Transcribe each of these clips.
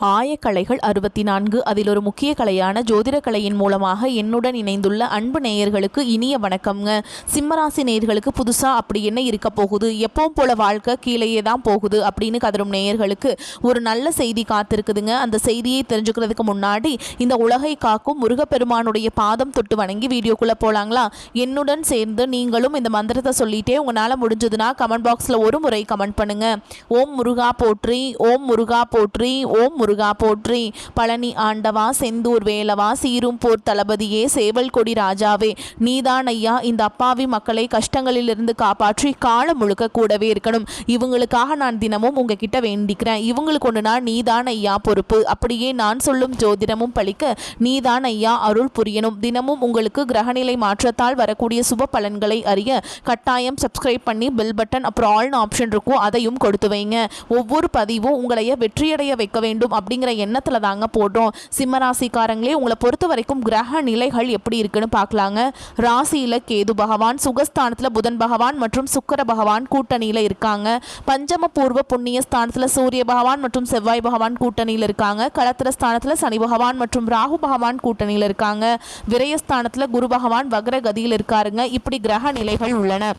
ஆயக்கலைகள் 64 அதில் ஒரு முக்கிய கலையான ஜோதிட கலையின் மூலமாக என்னுடன் இணைந்துள்ள அன்பு நேயர்களுக்கு இனிய வணக்கம்ங்க. சிம்மராசி நேயர்களுக்கு புதுசா அப்படி என்ன இருக்க போகுது, எப்பவும் போல வாழ்க்கை கீழேயே தான் போகுது அப்படின்னு கதரும் நேயர்களுக்கு ஒரு நல்ல செய்தி காத்திருக்குதுங்க. அந்த செய்தியை தெரிஞ்சுக்கிறதுக்கு முன்னாடி இந்த உலகை காக்கும் முருகப்பெருமானுடைய பாதம் தொட்டு வணங்கி வீடியோக்குள்ள போலாங்களா? என்னுடன் சேர்ந்து நீங்களும் இந்த மந்திரத்தை சொல்லிட்டே உங்களால முடிஞ்சதுன்னா கமெண்ட் பாக்ஸ்ல ஒரு முறை கமெண்ட் பண்ணுங்க. ஓம் முருகா போற்றி, ஓம் முருகா போற்றி, ஓம் முருகா போற்றி. பழனி ஆண்டவா, செந்தூர் வேலவா, சீரும் போர் தளபதியே, சேவல் கொடி ராஜாவே, நீதான் ஐயா இந்த அப்பாவி மக்களை கஷ்டங்களிலிருந்து காப்பாற்றி காலம் முழுக்க கூடவே இருக்கணும். இவங்களுக்காக நான் தினமும் உங்ககிட்ட வேண்டிக்கிறேன். இவங்களுக்கு ஒன்று நான் நீதான் ஐயா பொறுப்பு. அப்படியே நான் சொல்லும் ஜோதிடமும் பழிக்க நீதான் ஐயா அருள் புரியணும். தினமும் உங்களுக்கு கிரகநிலை மாற்றத்தால் வரக்கூடிய சுப பலன்களை அறிய கட்டாயம் சப்ஸ்கிரைப் பண்ணி பெல் பட்டன் அப்புறம் ஆல்னு ஆப்ஷன் இருக்கும், அதையும் கொடுத்து வைங்க. ஒவ்வொரு பதிவும் உங்களைய வெற்றியடைய வைக்க வேண்டும் அப்படிங்கிற எண்ணத்தில் தாங்க போடுறோம். சிம்மராசிக்காரங்களே, உங்களை பொறுத்த வரைக்கும் கிரக நிலைகள் எப்படி இருக்குன்னு பார்க்கலாங்க. ராசியில் கேது பகவான், சுகஸ்தானத்தில் புதன் பகவான் மற்றும் சுக்கிர பகவான் கூட்டணியில் இருக்காங்க. பஞ்சம பூர்வ புண்ணிய ஸ்தானத்தில் சூரிய பகவான் மற்றும் செவ்வாய் பகவான் கூட்டணியில் இருக்காங்க. களத்திர ஸ்தானத்தில் சனி பகவான் மற்றும் ராகு பகவான் கூட்டணியில் இருக்காங்க. விரயஸ்தானத்தில் குரு பகவான் வக்ரகதியில் இருக்காருங்க. இப்படி கிரக நிலைகள் உள்ளன.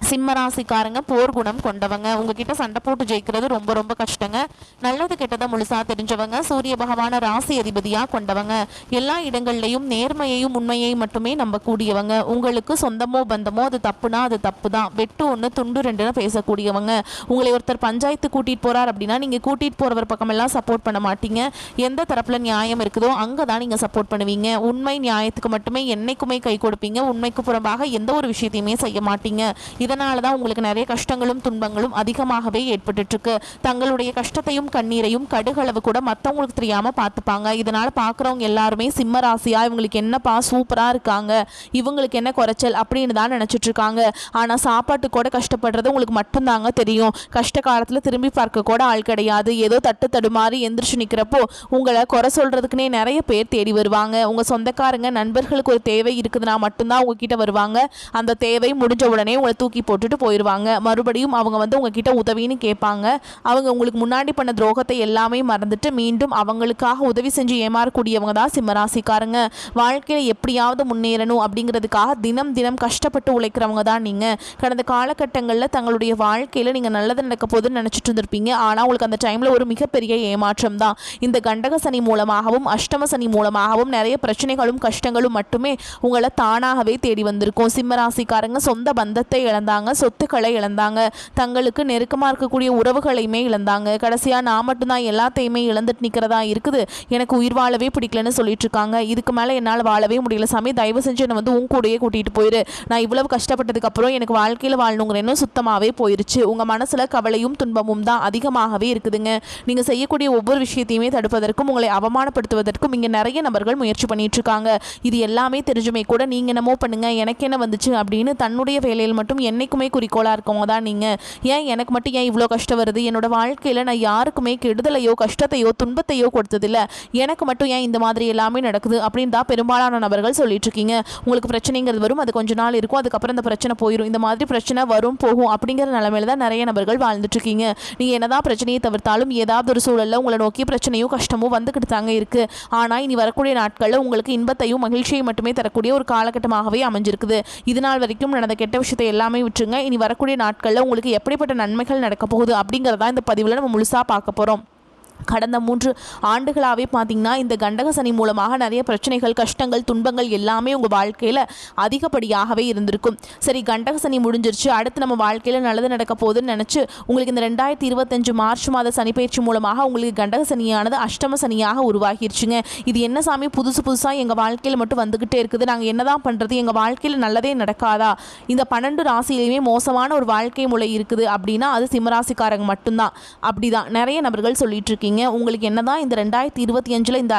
சிம்மராசிக்காரங்க போர் குணம் கொண்டவங்க. உங்ககிட்ட சண்டை போட்டு ஜெயிக்கிறது ரொம்ப ரொம்ப கஷ்டங்க. நல்லது கெட்டதை முழுசா தெரிஞ்சவங்க. சூரிய பகவான ராசி அதிபதியா கொண்டவங்க. எல்லா இடங்கள்லையும் நேர்மையையும் உண்மையையும் மட்டுமே நம்பக்கூடியவங்க. உங்களுக்கு சொந்தமோ பந்தமோ அது தப்புனா அது தப்பு தான், வெட்டு ஒன்று துண்டு ரெண்டுன்னு பேசக்கூடியவங்க. உங்களை ஒருத்தர் பஞ்சாயத்து கூட்டிட்டு போறார் அப்படின்னா நீங்க கூட்டிட்டு போறவர் பக்கமெல்லாம் சப்போர்ட் பண்ண மாட்டீங்க. எந்த தரப்புல நியாயம் இருக்குதோ அங்கதான் நீங்க சப்போர்ட் பண்ணுவீங்க. உண்மை நியாயத்துக்கு மட்டுமே என்னைக்குமே கை கொடுப்பீங்க. உண்மைக்கு புறம்பாக எந்த ஒரு விஷயத்தையுமே செய்ய மாட்டீங்க. இதனாலதான் உங்களுக்கு நிறைய கஷ்டங்களும் துன்பங்களும் அதிகமாகவே ஏற்பட்டு இருக்கு. தங்களுடைய கஷ்டத்தையும் கண்ணீரையும் கடுகளவு கூட மற்றவங்களுக்கு தெரியாம பார்த்துப்பாங்க. இதனால பாக்குறவங்க எல்லாருமே சிம்ம ராசியா இவங்களுக்கு என்னப்பா சூப்பரா இருக்காங்க, இவங்களுக்கு என்ன குறைச்சல் அப்படின்னு தான் நினைச்சிட்டு இருக்காங்க. ஆனா சாப்பாட்டு கூட கஷ்டப்படுறது உங்களுக்கு மட்டும்தாங்க தெரியும். கஷ்ட காலத்துல திரும்பி பார்க்க கூட ஆள் கிடையாது. ஏதோ தட்டு தடுமாறி எந்திரிச்சு நிக்கிறப்போ உங்களை குறை சொல்றதுக்குன்னே நிறைய பேர் தேடி வருவாங்க. உங்க சொந்தக்காரங்க நண்பர்களுக்கு ஒரு தேவை இருக்குதுன்னா மட்டும்தான் உங்ககிட்ட வருவாங்க. அந்த தேவை முடிஞ்ச உடனே உங்களை தூக்கி போட்டுட்டு போயிடுவாங்க. மறுபடியும் அவங்க வந்து உங்ககிட்ட உதவின்னு கேட்பாங்க. அவங்க உங்களுக்கு முன்னாடி பண்ண துரோகத்தை எல்லாமே மறந்துட்டு மீண்டும் அவங்களுக்காக உதவி செஞ்சு ஏமாறக்கூடியவங்க தான் சிம்மராசிக்காரங்க. வாழ்க்கையில் எப்படியாவது முன்னேறணும் அப்படிங்கிறதுக்காக தினம் தினம் கஷ்டப்பட்டு உழைக்கிறவங்க தான் நீங்க. கடந்த காலகட்டங்களில் தங்களுடைய வாழ்க்கையில் நீங்கள் நல்லது நடக்க போதுன்னு நினச்சிட்டு இருந்திருப்பீங்க. ஆனால் உங்களுக்கு அந்த டைமில் ஒரு மிகப்பெரிய ஏமாற்றம் தான். இந்த கண்டக சனி மூலமாகவும் அஷ்டம சனி மூலமாகவும் நிறைய பிரச்சனைகளும் கஷ்டங்களும் மட்டுமே உங்களை தானாகவே தேடி வந்திருக்கும். சிம்மராசிக்காரங்க சொந்த பந்தத்தை இழந்தாங்க, சொத்துக்களை இழந்தாங்க, தங்களுக்கு நெருக்கமாக இருக்கக்கூடிய உறவுகளையுமே இழந்தாங்க. கடைசியாக நான் மட்டும்தான் எல்லாத்தையுமே இழந்துட்டு நிற்கிறதா இருக்குது, எனக்கு உயிர் வாழவே பிடிக்கலன்னு சொல்லிட்டு இருக்காங்க. இதுக்கு மேலே என்னால் வாழவே முடியல சாமி, தயவு செஞ்சு என்னை வந்து உன் கூடயே கூட்டிகிட்டு போயிரு. நான் இவ்வளவு கஷ்டப்பட்டதுக்கு அப்புறம் எனக்கு வாழ்க்கையில் வாழணுங்கிற எண்ணம் சுத்தமாகவே போயிருச்சு. உங்கள் மனசில் கவலையும் துன்பமும் தான் அதிகமாகவே இருக்குதுங்க. நீங்கள் செய்யக்கூடிய ஒவ்வொரு விஷயத்தையுமே தடுப்பதற்கும் உங்களை அவமானப்படுத்துவதற்கும் இங்கே நிறைய நபர்கள் முயற்சி பண்ணிட்டு இருக்காங்க. இது எல்லாமே தெரிஞ்சுமே கூட நீங்கள் என்னமோ பண்ணுங்க எனக்கு என்ன வந்துச்சு அப்படின்னு தன்னுடைய வேலையில் மட்டும் என்னைக்குமே குறிக்கோளாக இருக்கவங்க தான் நீங்கள். ஏன் எனக்கு மட்டும் ஏன் இவ்வளோ கஷ்டம் வருது, என்னோட வாழ்க்கையில் நான் யாருக்குமே கெடுதலையோ கஷ்டத்தையோ துன்பத்தையோ கொடுத்ததில்ல, எனக்கு மட்டும் ஏன் இந்த மாதிரி எல்லாமே நடக்குது அப்படின்னு தான் பெரும்பாலான நபர்கள் சொல்லிட்டு இருக்கீங்க. உங்களுக்கு பிரச்சனைங்கிறது வரும், அது கொஞ்ச நாள் இருக்கும், அதுக்கப்புறம் இந்த பிரச்சனை போயிடும். இந்த மாதிரி பிரச்சனை வரும் போகும் அப்படிங்கிற நிலைமையில தான் நிறைய நபர்கள் வாழ்ந்துட்டு இருக்கீங்க. நீங்கள் என்னதான் பிரச்சனையை தவிர்த்தாலும் ஏதாவது ஒரு சூழலில் உங்களை நோக்கி பிரச்சனையும் கஷ்டமும் வந்துக்கிட்டு தாங்க இருக்குது. ஆனால் இனி வரக்கூடிய நாட்களில் உங்களுக்கு இன்பத்தையும் மகிழ்ச்சியை மட்டுமே தரக்கூடிய ஒரு காலகட்டமாகவே அமைஞ்சிருக்குது. இதனால் வரைக்கும் நடந்த கெட்ட விஷயத்தை எல்லாமே விட்டுருங்க. இனி வரக்கூடிய நாட்களில் உங்களுக்கு எப்படிப்பட்ட நன்மைகள் நடக்க போகுது அப்படிங்கிறதா இந்த பதிவில் நம்ம முழுசாக பார்க்க போகிறோம். கடந்த 3 ஆண்டுகளாகவே பார்த்தீங்கன்னா இந்த கண்டக சனி மூலமாக நிறைய பிரச்சனைகள் கஷ்டங்கள் துன்பங்கள் எல்லாமே உங்கள் வாழ்க்கையில் அதிகப்படியாகவே இருந்திருக்கும். சரி, கண்டக சனி முடிஞ்சிருச்சு, அடுத்து நம்ம வாழ்க்கையில் நல்லது நடக்க போகுதுன்னு நினச்சி உங்களுக்கு இந்த 2025 மார்ச் மாத சனிப்பயிற்சி மூலமாக உங்களுக்கு கண்டக சனியானது அஷ்டம சனியாக உருவாகிருச்சுங்க. இது என்ன சாமி புதுசாக எங்கள் வாழ்க்கையில் மட்டும் வந்துக்கிட்டே இருக்குது, நாங்கள் என்ன தான் பண்ணுறது, எங்கள் வாழ்க்கையில் நல்லதே நடக்காதா, இந்த 12 ராசியிலையுமே மோசமான ஒரு வாழ்க்கை முறை இருக்குது அப்படின்னா அது சிம்மராசிக்காரங்க மட்டும்தான். அப்படிதான் நிறைய நபர்கள் சொல்லிட்டு இருக்கீங்க. உங்களுக்கு என்னதான் இந்த 2025 இந்த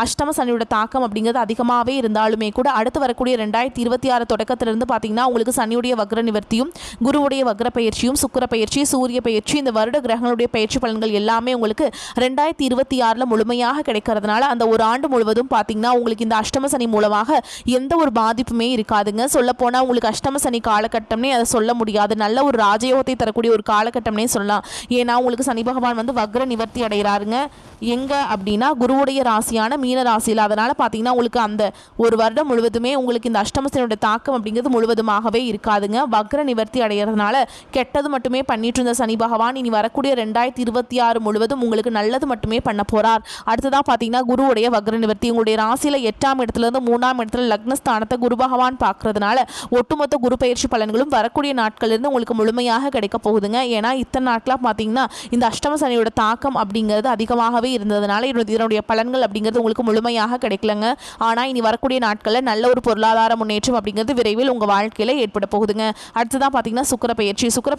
அஷ்டம சனியோட தாக்கம் அப்படிங்கிறது அதிகமாகவே இருந்தாலுமே கூட அடுத்து வரக்கூடிய 2026 தொடக்கத்திலிருந்து பார்த்தீங்கன்னா உங்களுக்கு சனியுடைய வக்ர நிவர்த்தியும் குருவுடைய வக்ர பயிற்சியும் சுக்கிர பயிற்சி சூரிய பயிற்சி இந்த வருட கிரகங்களுடைய பயிற்சி பலன்கள் எல்லாமே உங்களுக்கு 2026 முழுமையாக கிடைக்கிறதுனால அந்த ஒரு ஆண்டு முழுவதும் பார்த்தீங்கன்னா உங்களுக்கு இந்த அஷ்டம சனி மூலமாக எந்த ஒரு பாதிப்புமே இருக்காதுங்க. சொல்லப்போனால் உங்களுக்கு அஷ்டம சனி காலகட்டம்னே அதை சொல்ல முடியாது, நல்ல ஒரு ராஜயோகத்தை தரக்கூடிய ஒரு காலகட்டம்னே சொல்லலாம். ஏன்னா உங்களுக்கு சனி பகவான் வந்து வக்ர நிவர்த்தி அடைகிறாருங்க. எங்க அப்படின்னா குருவுடைய ராசியான மீன ராசியில். அதனால பார்த்தீங்கன்னா உங்களுக்கு அந்த ஒரு வருடம் முழுவதுமே உங்களுக்கு இந்த அஷ்டம சனியோட தாக்கம் அப்படிங்கிறது முழுவதுமாகவே இருக்காதுங்க. வக்ர நிவர்த்தி அடைகிறதுனால கெட்டது மட்டுமே பண்ணிட்டு இருந்த சனி பகவான் இனி வரக்கூடிய 2026 முழுவதும் உங்களுக்கு நல்லது மட்டுமே பண்ண போறார். அடுத்ததாக பார்த்தீங்கன்னா குருவுடைய வக்ர நிவர்த்தி உங்களுடைய ராசியில் 8ஆம் இடத்துலேருந்து 3ஆம் இடத்துல லக்னஸ்தானத்தை குரு பகவான் பார்க்கறதுனால ஒட்டுமொத்த குரு பயிற்சி பலன்களும் வரக்கூடிய நாட்களிலிருந்து உங்களுக்கு முழுமையாக கிடைக்க போகுதுங்க. ஏன்னா இத்தனை நாட்களாக பார்த்தீங்கன்னா இந்த அஷ்டம சனியோட தாக்கம் அப்படிங்கிறது அதிகமாகவே இருந்ததுனால இதனுடைய பலன்கள் அப்படிங்கிறது உங்களுக்கு முழுமையாக கிடைக்கலங்க. ஆனால் இனி வரக்கூடிய நாட்களில் நல்ல ஒரு பொருளாதார முன்னேற்றம் அப்படிங்கிறது விரைவில் உங்கள் வாழ்க்கையில் ஏற்பட போகுதுங்க. அடுத்ததான் பார்த்தீங்கன்னா சுக்கிர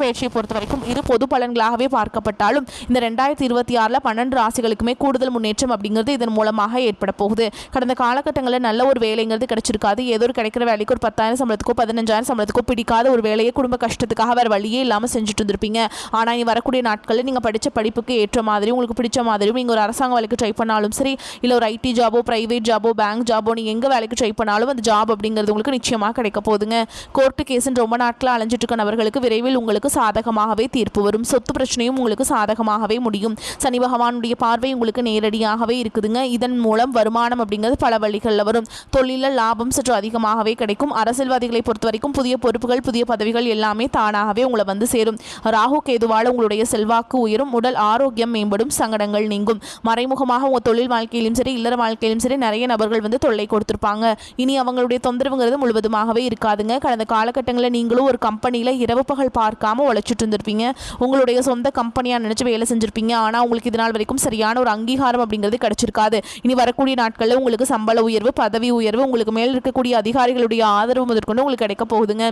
பயிற்சியை பொறுத்த வரைக்கும் இது பொது பலன்களாகவே பார்க்கப்பட்டாலும் இந்த 2026 12 ராசிகளுக்குமே கூடுதல் முன்னேற்றம் அப்படிங்கிறது இதன் மூலமாக ஏற்பட போகுது. கடந்த காலகட்டங்களில் நல்ல ஒரு வேலைங்கிறது கிடைச்சிருக்காது. ஏதோ ஒரு கிடைக்கிற வேலைக்கு ஒரு 10,000 சம்பளத்துக்கோ 15,000 சம்பளத்துக்கோ பிடிக்காத ஒரு வேலையை குடும்ப கஷ்டத்துக்காக வேறு வழியே இல்லாமல் செஞ்சுட்டு இருந்திருப்பீங்க. ஆனால் இனி வரக்கூடிய நாட்களில் நீங்கள் படித்த படிப்புக்கு ஏற்ற மாதிரி உங்களுக்கு பிடிச்ச மாதிரியும் நீங்கள் ஒரு அரசாங்க வேலைக்கு ட்ரை பண்ணாலும் சரி, இல்லை ஒரு ஐடி ஜாபோ பிரைவேட் ஜாபோ பேங்க் ஜாபோ நீங்கள் எங்கே வேலைக்கு ட்ரை பண்ணாலும் அந்த ஜாப் அப்படிங்கிறது உங்களுக்கு நிச்சயமாக கிடைக்க போகுதுங்க. கோர்ட்டு கேஸுன்னு ரொம்ப நாட்களாக அலைஞ்சிட்டு இருக்க நபர்களுக்கு விரைவில் உங்களுக்கு சாதகமாகவே தீர்ப்பு வரும். சொத்து பிரச்சனையும் உங்களுக்கு சாதகமாகவே முடியும். சனி பகவானுடைய பார்வை உங்களுக்கு நேரடியாகவே இருக்குதுங்க. இதன் மூலம் வருமானம் அப்படிங்கிறது பல வழிகளில் வரும். தொழிலில் லாபம் சற்று அதிகமாகவே கிடைக்கும். அரசியல்வாதிகளை பொறுத்த வரைக்கும் புதிய பொறுப்புகள் புதிய பதவிகள் எல்லாமே தானாகவே உங்களை வந்து சேரும். ராகு கேதுவால் உங்களுடைய செல்வாக்கு உயரும். உடல் ஆரோக்கியம் மேம்படும். சங்கடங்கள் நீங்கும். மறைமுகமாக உங்கள் தொழில் வாழ்க்கையிலும் சரி இல்லற வாழ்க்கையிலும் சரி நிறைய நபர்கள் வந்து தொல்லை கொடுத்துருப்பாங்க. இனி அவங்களுடைய தொந்தரவுங்கிறது முழுவதுமாகவே இருக்காதுங்க. கடந்த காலகட்டங்களில் நீங்களும் ஒரு கம்பெனியில் இரவு பகல் பார்க்காம உழைச்சிட்டு இருந்திருப்பீங்க. உங்களுடைய சொந்த கம்பெனியாக நினச்சி வேலை செஞ்சுருப்பீங்க. ஆனால் உங்களுக்கு இது நாள் வரைக்கும் சரியான ஒரு அங்கீகாரம் அப்படிங்கிறது கிடைச்சிருக்காது. இனி வரக்கூடிய நாட்களில் உங்களுக்கு சம்பள உயர்வு பதவி உயர்வு உங்களுக்கு மேல் இருக்கக்கூடிய அதிகாரிகளுடைய ஆதரவு முதற்கொண்டு உங்களுக்கு கிடைக்க போகுதுங்க.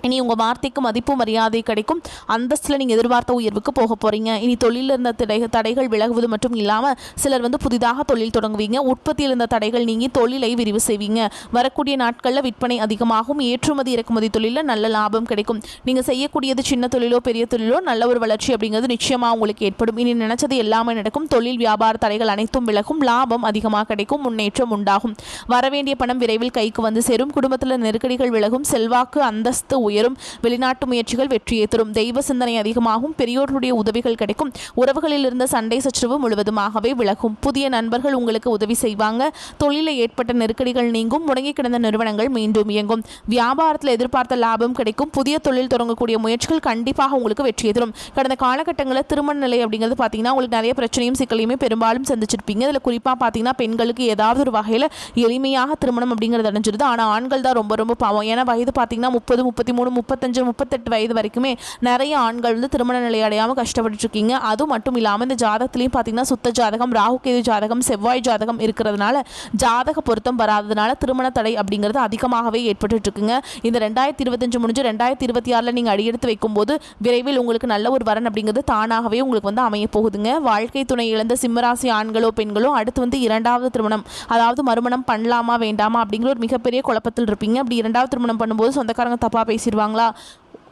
இனி உங்கள் வார்த்தைக்கு மதிப்பு மரியாதை கிடைக்கும். அந்தஸ்தில் நீங்கள் எதிர்பார்த்த உயர்வுக்கு போக போகிறீங்க. இனி தொழிலில் இருந்த தடைகள் விலகுவது மட்டும் இல்லாமல் சிலர் வந்து புதிதாக தொழில் தொடங்குவீங்க. உற்பத்தியில் இருந்த தடைகள் நீங்கி தொழிலை விரிவு செய்வீங்க. வரக்கூடிய நாட்களில் விற்பனை அதிகமாகும். ஏற்றுமதி இறக்குமதி தொழிலில் நல்ல லாபம் கிடைக்கும். நீங்கள் செய்யக்கூடியது சின்ன தொழிலோ பெரிய தொழிலோ நல்ல ஒரு வளர்ச்சி அப்படிங்கிறது நிச்சயமாக உங்களுக்கு ஏற்படும். இனி நினைச்சது எல்லாமே நடக்கும். தொழில் வியாபார தடைகள் அனைத்தும் விலகும். லாபம் அதிகமாக கிடைக்கும். முன்னேற்றம் உண்டாகும். வரவேண்டிய பணம் விரைவில் கைக்கு வந்து சேரும். குடும்பத்தில் நெருக்கடிகள் விலகும். செல்வாக்கு அந்தஸ்து உயரும். வெளிநாட்டு முயற்சிகள் வெற்றியை தரும். தெய்வ சிந்தனை அதிகமாகும். பெரியோர்களுடைய உதவிகள் கிடைக்கும். உறவுகளில் இருந்த சண்டை சச்சரவு முழுவதுமாகவே விலகும். புதிய நண்பர்கள் உங்களுக்கு உதவி செய்வாங்க. தொழிலில் ஏற்பட்ட நெருக்கடிகள் நீங்கும். முடங்கி கிடந்த நிறுவனங்கள் மீண்டும் இயங்கும். வியாபாரத்தில் எதிர்பார்த்த லாபம் கிடைக்கும். புதிய தொழில் தொடங்கக்கூடிய முயற்சிகள் கண்டிப்பாக உங்களுக்கு வெற்றியை தரும். கடந்த காலகட்டங்களில் திருமண நிலை அப்படிங்கிறது பார்த்தீங்கன்னா உங்களுக்கு நிறைய பிரச்சனையும் சிக்கலையுமே பெரும்பாலும் சந்திச்சிருப்பீங்க. இதில் குறிப்பாக பார்த்தீங்கன்னா பெண்களுக்கு ஏதாவது ஒரு வகையில் எளிமையாக திருமணம் அப்படிங்கிறது அடைஞ்சிருது. ஆனால் ஆண்கள் தான் ரொம்ப ரொம்ப பாவம். ஏன்னா வயது பார்த்தீங்கன்னா 30 33 35 38 வயது வரைக்குமே நிறைய ஆண்கள் வந்து திருமண நிலை அடையாமல் கஷ்டப்பட்டு இருக்கீங்க. அது மட்டும் இல்லாமல் இந்த ஜாதகத்திலையும் பார்த்தீங்கன்னா சுத்த ஜாதகம் ராகு கேது ஜாதகம் செவ்வாய் ஜாதகம் இருக்கிறதுனால ஜாதக பொருத்தம் வராததுனால திருமண தடை அப்படிங்கிறது அதிகமாகவே ஏற்பட்டு இருக்குங்க. இந்த 2025 முடிஞ்சு 2026 நீங்கள் அடியெடுத்து வைக்கும்போது விரைவில் உங்களுக்கு நல்ல ஒரு வரன் அப்படிங்கிறது தானாகவே உங்களுக்கு வந்து அமைய போகுதுங்க. வாழ்க்கை துணை இழந்த சிம்மராசி ஆண்களோ பெண்களோ அடுத்து வந்து இரண்டாவது திருமணம் அதாவது மறுமணம் பண்ணலாமா வேண்டாமா அப்படிங்கிற ஒரு மிகப்பெரிய குழப்பத்தில் இருப்பீங்க. அப்படி இரண்டாவது திருமணம் பண்ணும்போது சொந்தக்காரங்க தப்பாக பேசிடுவாங்களா,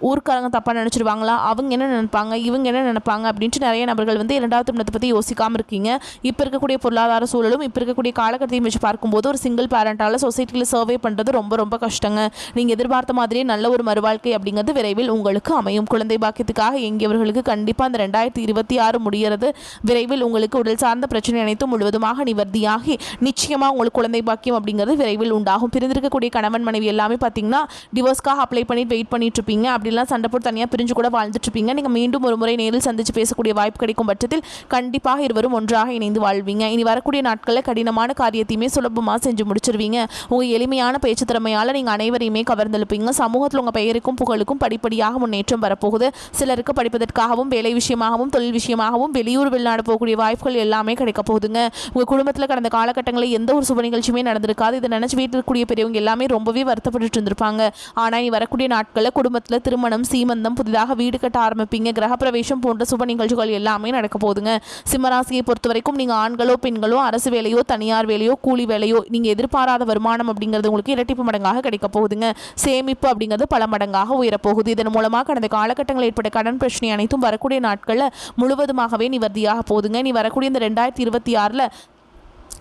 ஊருக்காரங்க தப்பாக நினச்சிருவாங்களா, அவங்க என்ன நினைப்பாங்க இவங்க என்ன நினைப்பாங்க அப்படின்ட்டு நிறைய நபர்கள் வந்து இரண்டாவது திருமணத்தை பற்றி யோசிக்காமல் இருக்கீங்க. இப்போ இருக்கக்கூடிய பொருளாதார சூழலும் இப்போ இருக்கக்கூடிய காலகட்டத்தையும் வச்சு பார்க்கும்போது ஒரு சிங்கிள் பேரண்டால் சொசைட்டியில் சர்வே பண்ணுறது ரொம்ப ரொம்ப கஷ்டங்க. நீங்கள் எதிர்பார்த்த மாதிரியே நல்ல ஒரு மறுவாழ்க்கை அப்படிங்கிறது விரைவில் உங்களுக்கு அமையும். குழந்தை பாக்கியத்துக்காக எங்கியவர்களுக்கு கண்டிப்பாக அந்த 2026 முடிகிறது. விரைவில் உங்களுக்கு உடல் சார்ந்த பிரச்சனை அனைத்தும் முழுவதுமாக நிவர்த்தியாகி நிச்சயமாக உங்களுக்கு குழந்தை பாக்கியம் அப்படிங்கிறது விரைவில் உண்டாகும். பிரிந்திருக்கக்கூடிய கணவன் மனைவி எல்லாமே பார்த்தீங்கன்னா டிவோர்ஸ்க்காக அப்ளை பண்ணிட்டு வெயிட் பண்ணிட்டு இருப்பீங்க. அப்படிலாம் சண்டை போட்டு தனியாக பிரிஞ்சு கூட வாழ்ந்துட்டு இருப்பீங்க. நீங்கள் மீண்டும் ஒரு முறை நேரில் சந்தித்து பேசக்கூடிய வாய்ப்பு கிடைக்கும் பட்சத்தில் கண்டிப்பாக இருவரும் ஒன்றாக இணைந்து வாழ்வீங்க. இனி வரக்கூடிய நாட்களில் கடினமான காரியத்தையுமே சுலபமாக செஞ்சு முடிச்சிருவீங்க. உங்கள் எளிமையான பேச்சு திறமையால் நீங்கள் அனைவரையுமே கவர்ந்தெழுப்பீங்க. சமூகத்தில் உங்கள் பெயருக்கும் புகழுக்கும் படிப்படியாக முன்னேற்றம் வரப்போகுது. சிலருக்கு படிப்பதற்காகவும் வேலை விஷயமாகவும் தொழில் விஷயமாகவும் வெளியூர் வெளிநாடு போகக்கூடிய வாய்ப்புகள் எல்லாமே கிடைக்க போகுதுங்க. உங்கள் குடும்பத்தில் கடந்த காலகட்டங்களில் எந்த ஒரு சுப நிகழ்ச்சியுமே நடந்திருக்காது. இதை நினச்சி வீட்டில் இருக்கக்கூடிய பெரியவங்க எல்லாமே ரொம்பவே வருத்தப்பட்டு இருந்திருப்பாங்க. ஆனால் இனி வரக்கூடிய நாட்களில் குடும்பத்தில் திருமணம், சீமந்தம், புதிதாக வீடு கட்ட ஆரம்பிப்பீங்க, கிரகப்பிரவேசம் போன்ற சுப நிகழ்ச்சிகள் எல்லாமே நடக்க போகுதுங்க. சிம்மராசியை பொறுத்த வரைக்கும் நீங்கள் ஆண்களோ பெண்களோ அரசு வேலையோ தனியார் வேலையோ கூலி வேலையோ நீங்கள் எதிர்பாராத வருமானம் அப்படிங்கிறது உங்களுக்கு இரட்டிப்பு மடங்காக கிடைக்க போகுதுங்க. சேமிப்பு அப்படிங்கிறது பல மடங்காக உயரப்போகுது. இதன் மூலமாக கடந்த காலகட்டங்களில் ஏற்பட்ட கடன் பிரச்சனை அனைத்தும் வரக்கூடிய நாட்களில் முழுவதுமாகவே நிவர்த்தியாக போகுதுங்க. நீ வரக்கூடிய இந்த 2026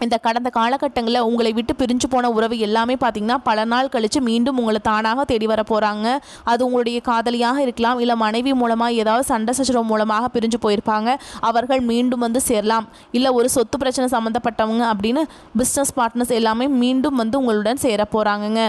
இந்த கடந்த காலகட்டங்களில் உங்களை விட்டு பிரிஞ்சு போன உறவு எல்லாமே பார்த்திங்கன்னா பல நாள் கழித்து மீண்டும் உங்களை தானாக தேடி வர போகிறாங்க. அது உங்களுடைய காதலியாக இருக்கலாம், இல்லை மனைவி மூலமாக ஏதாவது சண்டை சச்சரவு மூலமாக பிரிஞ்சு போயிருப்பாங்க, அவர்கள் மீண்டும் வந்து சேரலாம். இல்லை ஒரு சொத்து பிரச்சனை சம்மந்தப்பட்டவங்க அப்படின்னு பிஸ்னஸ் பார்ட்னர்ஸ் எல்லாமே மீண்டும் வந்து உங்களுடன் சேர போகிறாங்கங்க.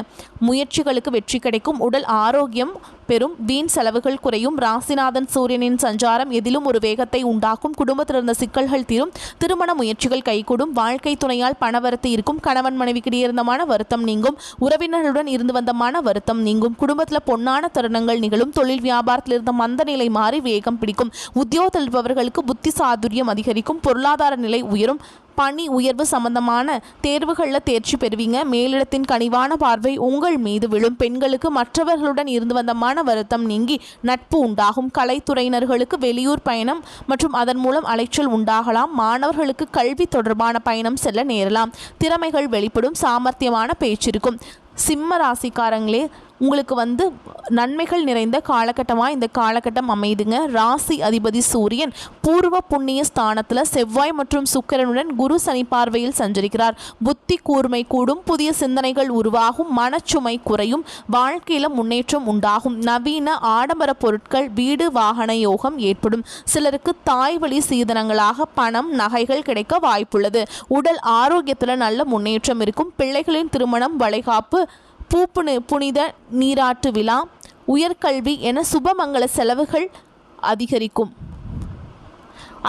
முயற்சிகளுக்கு வெற்றி கிடைக்கும். உடல் ஆரோக்கியம் பெறும். வீண் செலவுகள் குறையும். ராசிநாதன் சூரியனின் சஞ்சாரம் எதிலும் ஒரு வேகத்தை உண்டாக்கும். குடும்பத்தில் இருந்த சிக்கல்கள் தீரும். திருமண முயற்சிகள் கைகூடும். வாழ்க்கை துணையால் பணவரத்து இருக்கும். கணவன் மனைவிக்கிடையே இருந்த மன வருத்தம் நீங்கும். உறவினர்களுடன் இருந்து வந்த மன வருத்தம் நீங்கும். குடும்பத்தில் பொன்னான தருணங்கள் நிகழும். தொழில் வியாபாரத்தில் இருந்த மந்த நிலை மாறி வேகம் பிடிக்கும். உத்தியோகத்தில் இருப்பவர்களுக்கு புத்தி சாதுரியம் அதிகரிக்கும். பொருளாதார நிலை உயரும். பணி உயர்வு சம்பந்தமான தேர்வுகளில் தேர்ச்சி பெறுவீங்க. மேலிடத்தின் கனிவான பார்வை உங்கள் மீது விழும். பெண்களுக்கு மற்றவர்களுடன் இருந்து வந்த மன வருத்தம் நீங்கி நட்பு உண்டாகும். கலைத்துறையினர்களுக்கு வெளியூர் பயணம் மற்றும் அதன் மூலம் அலைச்சல் உண்டாகலாம். மாணவர்களுக்கு கல்வி தொடர்பான பயணம் செல்ல நேரலாம். திறமைகள் வெளிப்படும். சாமர்த்தியமான பேச்சிருக்கும். சிம்ம ராசிக்காரங்களே, உங்களுக்கு வந்து நன்மைகள் நிறைந்த காலகட்டமாக இந்த காலகட்டம் அமைதுங்க. ராசி அதிபதி சூரியன் பூர்வ புண்ணிய ஸ்தானத்தில் செவ்வாய் மற்றும் சுக்கிரனுடன் குரு சனி பார்வையில் சஞ்சரிக்கிறார். புத்தி கூர்மை கூடும். புதிய சிந்தனைகள் உருவாகும். மனச்சுமை குறையும். வாழ்க்கையில் முன்னேற்றம் உண்டாகும். நவீன ஆடம்பர பொருட்கள், வீடு வாகன யோகம் ஏற்படும். சிலருக்கு தாய் வழி சீதனங்களாக பணம் நகைகள் கிடைக்க வாய்ப்புள்ளது. உடல் ஆரோக்கியத்தில் நல்ல முன்னேற்றம் இருக்கும். பிள்ளைகளின் திருமணம், வளைகாப்பு, புனித நீராட்டு விழா, உயர்கல்வி என சுபமங்கல செலவுகள் அதிகரிக்கும்.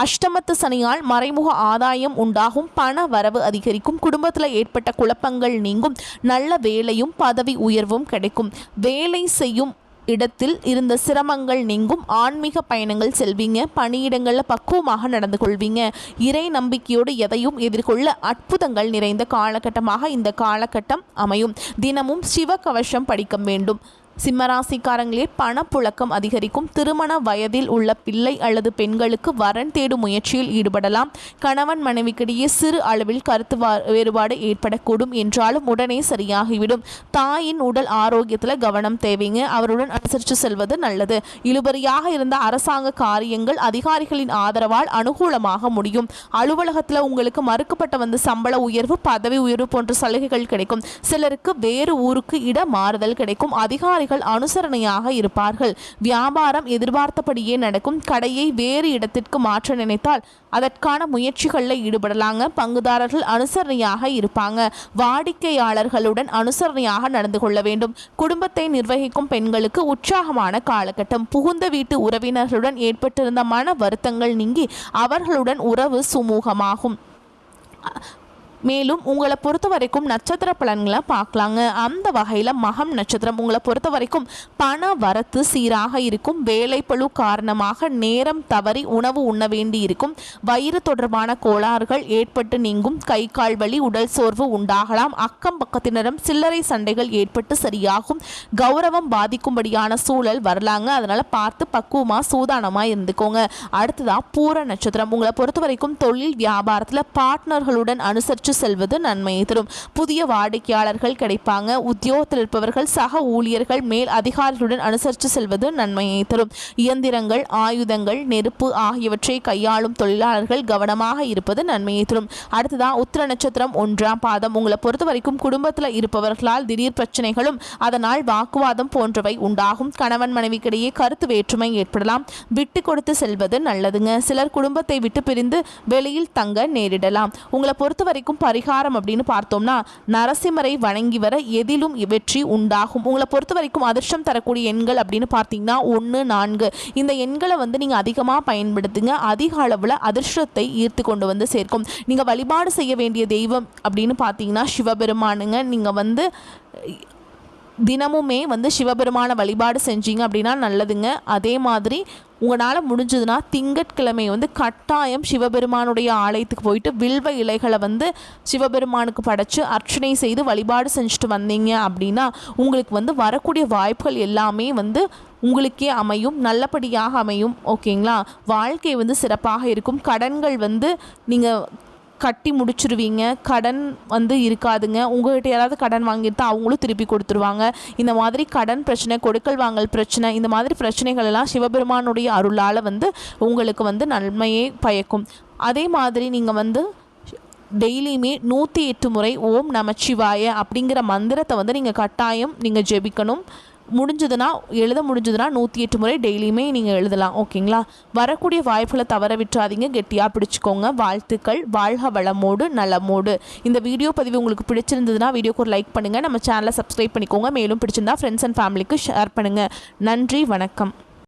அஷ்டமத்து சனியால் மறைமுக ஆதாயம் உண்டாகும். பண வரவு அதிகரிக்கும். குடும்பத்தில் ஏற்பட்ட குழப்பங்கள் நீங்கும். நல்ல வேலையும் பதவி உயர்வும் கிடைக்கும். வேலை செய்யும் இடத்தில் இருந்த சிரமங்கள் நீங்கும். ஆன்மீக பயணங்கள் செல்வீங்க. பணியிடங்களில் பக்குவமாக நடந்து கொள்வீங்க. இறை நம்பிக்கையோடு எதையும் எதிர்கொள்ள அற்புதங்கள் நிறைந்த காலகட்டமாக இந்த காலகட்டம் அமையும். தினமும் சிவ கவசம் படிக்க வேண்டும். சிம்மராசிக்காரங்களே, பணப்புழக்கம் அதிகரிக்கும். திருமண வயதில் உள்ள பிள்ளை அல்லது பெண்களுக்கு வரன் தேடும் முயற்சியில் ஈடுபடலாம். கணவன் மனைவிக்கிடையே சிறு அளவில் கருத்து வேறுபாடு ஏற்படக்கூடும். என்றாலும் உடனே சரியாகிவிடும். தாயின் உடல் ஆரோக்கியத்தில் கவனம் தேவைங்க. அவருடன் அனுசரித்து செல்வது நல்லது. இழுபறியாக இருந்த அரசாங்க காரியங்கள் அதிகாரிகளின் ஆதரவால் அனுகூலமாக முடியும். அலுவலகத்தில் உங்களுக்கு மறுக்கப்பட்ட வந்து சம்பள உயர்வு, பதவி உயர்வு போன்ற சலுகைகள் கிடைக்கும். சிலருக்கு வேறு ஊருக்கு இட மாறுதல் கிடைக்கும். அதிகாரிகள் அனுசரணையாக இருப்பார்கள். வியாபாரம் எதிர்பார்த்தபடியே நடக்கும். கடையை வேறு இடத்திற்கு மாற்ற நினைத்தால் அதற்கான முயற்சிகளில் ஈடுபடலாங்க. பங்குதாரர்கள் அனுசரணையாக இருப்பாங்க. வாடிக்கையாளர்களுடன் அனுசரணையாக நடந்து கொள்ள வேண்டும். குடும்பத்தை நிர்வகிக்கும் பெண்களுக்கு உற்சாகமான காலகட்டம். புகுந்த வீட்டு உறவினர்களுடன் ஏற்பட்டிருந்த மன வருத்தங்கள் நீங்கி அவர்களுடன் உறவு சுமூகமாகும். மேலும் உங்களை பொறுத்த வரைக்கும் நட்சத்திர பலன்களை பார்க்கலாங்க. அந்த வகையில் மகம் நட்சத்திரம் உங்களை பொறுத்த வரைக்கும் பண வரத்து சீராக இருக்கும். வேலைப்பளு காரணமாக நேரம் தவறி உணவு உண்ண வேண்டி இருக்கும். வயிறு தொடர்பான கோளாறுகள் ஏற்பட்டு நீங்கும். கை கால் வலி, உடல் சோர்வு உண்டாகலாம். அக்கம் பக்கத்தினரும் சில்லறை சண்டைகள் ஏற்பட்டு சரியாகும். கௌரவம் பாதிக்கும்படியான சூழல் வரலாங்க. அதனால் பார்த்து பக்குவமாக சூதானமாக இருந்துக்கோங்க. அடுத்ததாக பூர நட்சத்திரம் உங்களை பொறுத்த வரைக்கும் தொழில் வியாபாரத்தில் பார்ட்னர்களுடன் அனுசரித்து செல்வது நன்மையை தரும். புதிய வாடிக்கையாளர்கள் கிடைப்பாங்க. உத்தியோகத்தில் இருப்பவர்கள் சக ஊழியர்கள் மேல் அதிகாரிகளுடன் அனுசரித்து செல்வது நன்மையை தரும். இயந்திரங்கள், ஆயுதங்கள், நெருப்பு ஆகியவற்றை கையாளும் தொழிலாளர்கள் கவனமாக இருப்பது நன்மையை தரும். அடுத்ததான் உத்திர நட்சத்திரம் 1ஆம் பாதம் உங்களை பொறுத்த வரைக்கும் குடும்பத்தில் இருப்பவர்களால் திடீர் பிரச்சனைகளும் அதனால் வாக்குவாதம் போன்றவை உண்டாகும். கணவன் மனைவிக்கிடையே கருத்து வேற்றுமை ஏற்படலாம். விட்டு கொடுத்து செல்வது நல்லதுங்க. சிலர் குடும்பத்தை விட்டு பிரிந்து வெளியில் தங்க நேரிடலாம். உங்களை பொறுத்த வரைக்கும் பரிகாரம் அப்படின்னு பார்த்தோம்னா நரசிம்மரை வணங்கி வர எதிலும் வெற்றி உண்டாகும். உங்களை பொறுத்த வரைக்கும் அதிர்ஷ்டம் தரக்கூடிய எண்கள் அப்படின்னு பார்த்தீங்கன்னா 1, 4 இந்த எண்களை வந்து நீங்கள் அதிகமாக பயன்படுத்துங்க. அதிக அளவில் அதிர்ஷ்டத்தை ஈர்த்து கொண்டு வந்து சேர்க்கும். நீங்கள் வழிபாடு செய்ய வேண்டிய தெய்வம் அப்படின்னு பார்த்தீங்கன்னா சிவபெருமானுங்க. நீங்கள் வந்து தினமுமே வந்து சிவபெருமான வழிபாடு செஞ்சீங்க அப்படின்னா நல்லதுங்க. அதே மாதிரி உங்களால் முடிஞ்சதுன்னா திங்கட்கிழமை வந்து கட்டாயம் சிவபெருமானுடைய ஆலயத்துக்கு போயிட்டு வில்வ இலைகளை வந்து சிவபெருமானுக்கு படைச்சு அர்ச்சனை செய்து வழிபாடு செஞ்சுட்டு வந்தீங்க அப்படின்னா உங்களுக்கு வந்து வரக்கூடிய வாய்ப்புகள் எல்லாமே வந்து உங்களுக்கே அமையும், நல்லபடியாக அமையும். ஓகேங்களா? வாழ்க்கை வந்து சிறப்பாக இருக்கும். கடன்கள் வந்து நீங்கள் கட்டி முடிச்சிருவீங்க. கடன் வந்து இருக்காதுங்க. உங்கள்கிட்ட யாராவது கடன் வாங்கியிருந்தா அவங்களும் திருப்பி கொடுத்துருவாங்க. இந்த மாதிரி கடன் பிரச்சனை, கொடுக்கல் வாங்கல் பிரச்சனை, இந்த மாதிரி பிரச்சனைகள் எல்லாம் சிவபெருமானுடைய அருளால் வந்து உங்களுக்கு வந்து நன்மையே பயக்கும். அதே மாதிரி நீங்கள் வந்து டெய்லியுமே 108 முறை ஓம் நமச்சிவாய அப்படிங்கிற மந்திரத்தை வந்து நீங்கள் கட்டாயம் நீங்கள் ஜெபிக்கணும். எழுத முடிஞ்சதுன்னா 108 முறை டெய்லியுமே நீங்கள் எழுதலாம். ஓகேங்களா? வரக்கூடிய வாய்ப்புகளை தவற விட்டுறாதீங்க, கெட்டியாக பிடிச்சிக்கோங்க. வாழ்த்துக்கள். வாழ்க வளமோடு நலமோடு. இந்த வீடியோ பதிவு உங்களுக்கு பிடிச்சிருந்ததுன்னா வீடியோக்கு ஒரு லைக் பண்ணுங்கள். நம்ம சேனலை சப்ஸ்கிரைப் பண்ணிக்கோங்க. மேலும் பிடிச்சிருந்தா ஃப்ரெண்ட்ஸ் அண்ட் ஃபேமிலிக்கு ஷேர் பண்ணுங்கள். நன்றி, வணக்கம்.